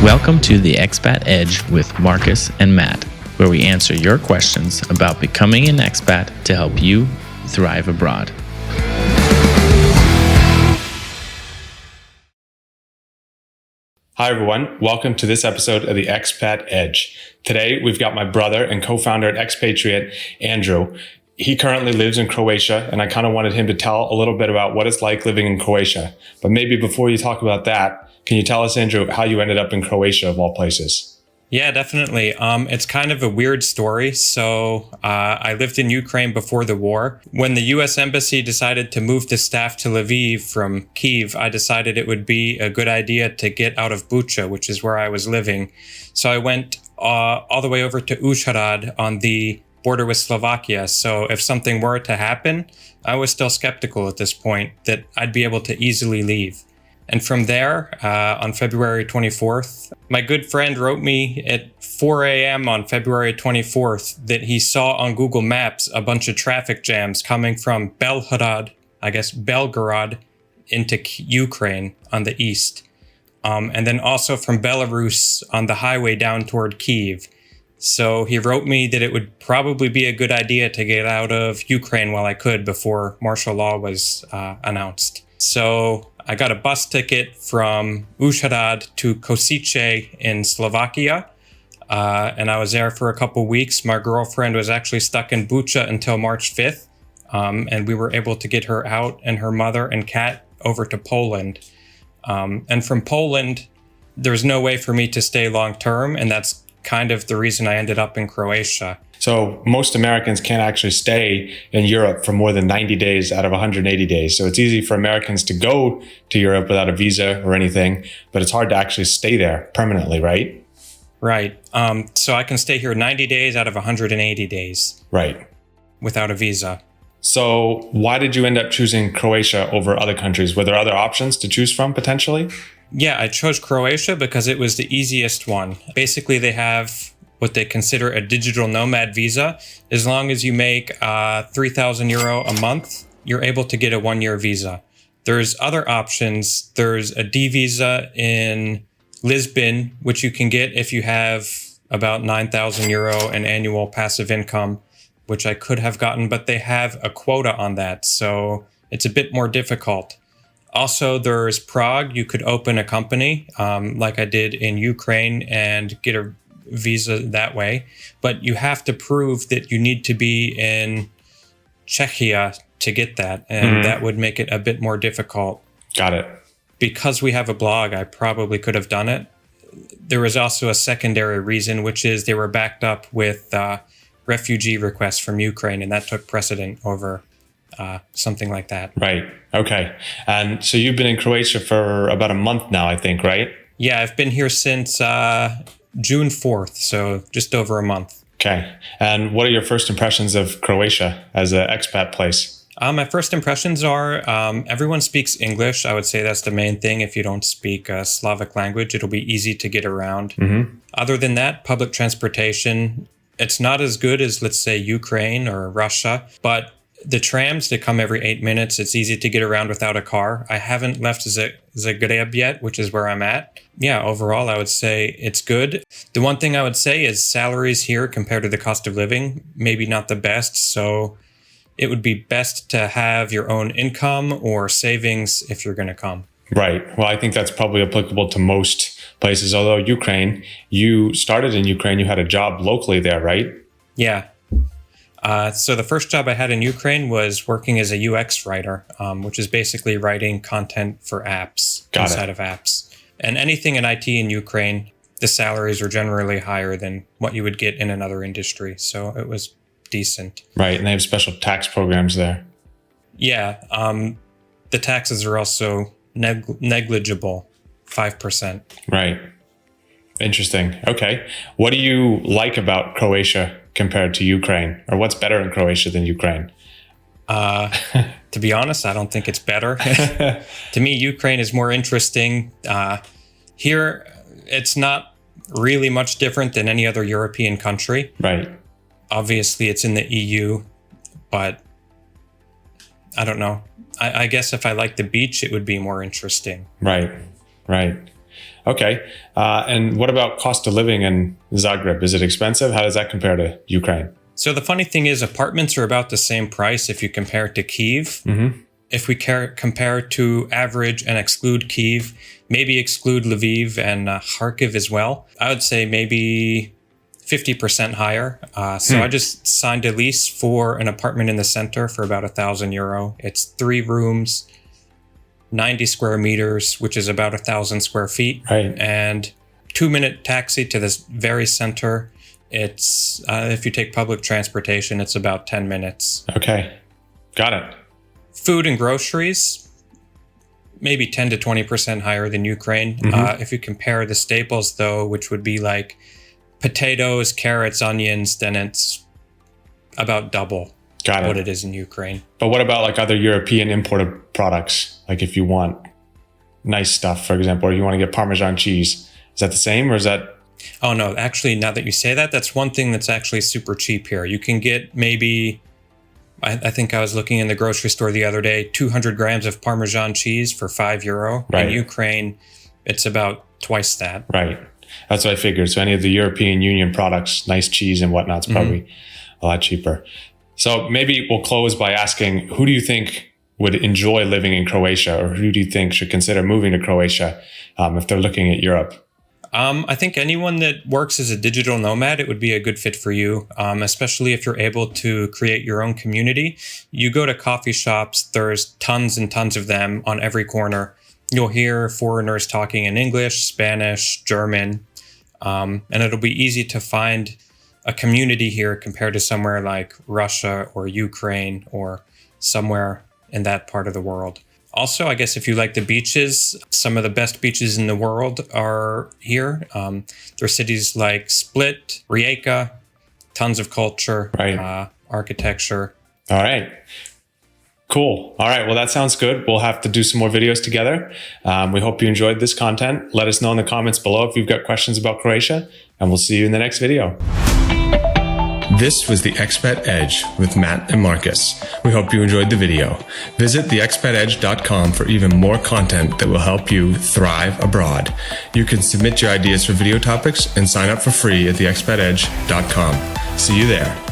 Welcome to the Expat Edge with Marcus and Matt, where we answer your questions about becoming an expat to help you thrive abroad. Hi everyone, welcome to this episode of the Expat Edge. Today we've got my brother and co-founder at Expatriant, Andrew. He currently lives in Croatia, and I kind of wanted him to tell a little bit about what it's like living in Croatia. But maybe before you talk about that, can you tell us, Andrew, how you ended up in Croatia of all places? Yeah, definitely. It's kind of a weird story. So I lived in Ukraine before the war. When the U.S. Embassy decided to move the staff to Lviv from Kyiv, I decided it would be a good idea to get out of Bucha, which is where I was living. So I went all the way over to Uzhhorod on the border with Slovakia. So if something were to happen, I was still skeptical at this point that I'd be able to easily leave. And from there, on February 24th, my good friend wrote me at 4 a.m. on February 24th that he saw on Google Maps a bunch of traffic jams coming from Belgorod, into Ukraine on the east. And then also from Belarus on the highway down toward Kyiv. So he wrote me that it would probably be a good idea to get out of Ukraine while I could before martial law was announced. So I got a bus ticket from Uzhhorod to Košice in Slovakia, and I was there for a couple weeks. My girlfriend was actually stuck in Bucha until March 5th, and we were able to get her out and her mother and cat over to Poland. And from Poland, there's no way for me to stay long term, and that's kind of the reason I ended up in Croatia. So most Americans can't actually stay in Europe for more than 90 days out of 180 days. So it's easy for Americans to go to Europe without a visa or anything, but it's hard to actually stay there permanently, right? Right. So I can stay here 90 days out of 180 days. Right. Without a visa. So why did you end up choosing Croatia over other countries? Were there other options to choose from potentially? Yeah, I chose Croatia because it was the easiest one. Basically, they have what they consider a digital nomad visa. As long as you make €3,000 a month, you're able to get a 1-year visa. There's other options. There's a D visa in Lisbon, which you can get if you have about €9,000 in annual passive income, which I could have gotten, but they have a quota on that. So it's a bit more difficult. Also, there's Prague. You could open a company like I did in Ukraine and get a visa that way, but you have to prove that you need to be in Czechia to get that, and that would make it a bit more difficult. Got it. Because we have a blog, I probably could have done it. There was also a secondary reason, which is they were backed up with refugee requests from Ukraine, and that took precedent over something like that. Right. Okay. And so you've been in Croatia for about a month now, I think, right? Yeah, I've been here since June 4th, so just over a month. Okay. And what are your first impressions of Croatia as an expat place? My first impressions are everyone speaks English. I would say that's the main thing. If you don't speak a Slavic language, it'll be easy to get around. Other than that, public transportation, it's not as good as, let's say, Ukraine or Russia, but the trams, they come every 8 minutes. It's easy to get around without a car. I haven't left Zagreb yet, which is where I'm at. Yeah, overall, I would say it's good. The one thing I would say is salaries here compared to the cost of living, maybe not the best. So it would be best to have your own income or savings if you're going to come. Right. Well, I think that's probably applicable to most places. Although Ukraine, you started in Ukraine, you had a job locally there, right? Yeah. So the first job I had in Ukraine was working as a UX writer, which is basically writing content for apps inside of apps. And anything in IT in Ukraine, the salaries are generally higher than what you would get in another industry. So it was decent. Right. And they have special tax programs there. Yeah. The taxes are also negligible, 5%. Right. Interesting. Okay. What do you like about Croatia compared to Ukraine? Or what's better in Croatia than Ukraine? To be honest, I don't think it's better. To me, Ukraine is more interesting. Here, it's not really much different than any other European country. Right. Obviously, it's in the EU, but I don't know. I guess if I like the beach, it would be more interesting. Right. Right. Okay. And what about cost of living in Zagreb? Is it expensive? How does that compare to Ukraine? So the funny thing is apartments are about the same price if you compare it to Kyiv. If we compare to average and exclude Kyiv, maybe exclude Lviv and Kharkiv as well, I would say maybe 50% higher. So I just signed a lease for an apartment in the center for about €1,000. It's 3 rooms, 90 square meters, which is about 1,000 square feet. Right. And 2-minute taxi to this very center. It's, if you take public transportation, it's about 10 minutes. Okay. Got it. Food and groceries, maybe 10 to 20% higher than Ukraine. If you compare the staples, though, which would be like potatoes, carrots, onions, then it's about double what it is in Ukraine. But what about like other European imported products? Like if you want nice stuff, for example, or you want to get Parmesan cheese, is that the same or is that? Oh, no, actually, now that you say that, that's one thing that's actually super cheap here. You can get maybe, I think I was looking in the grocery store the other day, 200 grams of Parmesan cheese for €5. Right. In Ukraine, it's about twice that. Right. That's what I figured. So any of the European Union products, nice cheese and whatnot's probably a lot cheaper. So maybe we'll close by asking, who do you think would enjoy living in Croatia, or who do you think should consider moving to Croatia if they're looking at Europe? I think anyone that works as a digital nomad, it would be a good fit for you, especially if you're able to create your own community. You go to coffee shops, there's tons and tons of them on every corner. You'll hear foreigners talking in English, Spanish, German, and it'll be easy to find a community here compared to somewhere like Russia or Ukraine or somewhere in that part of the world. Also, I guess if you like the beaches, some of the best beaches in the world are here. There are cities like Split, Rijeka, tons of culture, architecture. All right. Cool. All right. Well, that sounds good. We'll have to do some more videos together. We hope you enjoyed this content. Let us know in the comments below if you've got questions about Croatia, and we'll see you in the next video. This was the Expat Edge with Matt and Marcus. We hope you enjoyed the video. Visit theexpatedge.com for even more content that will help you thrive abroad. You can submit your ideas for video topics and sign up for free at theexpatedge.com. See you there.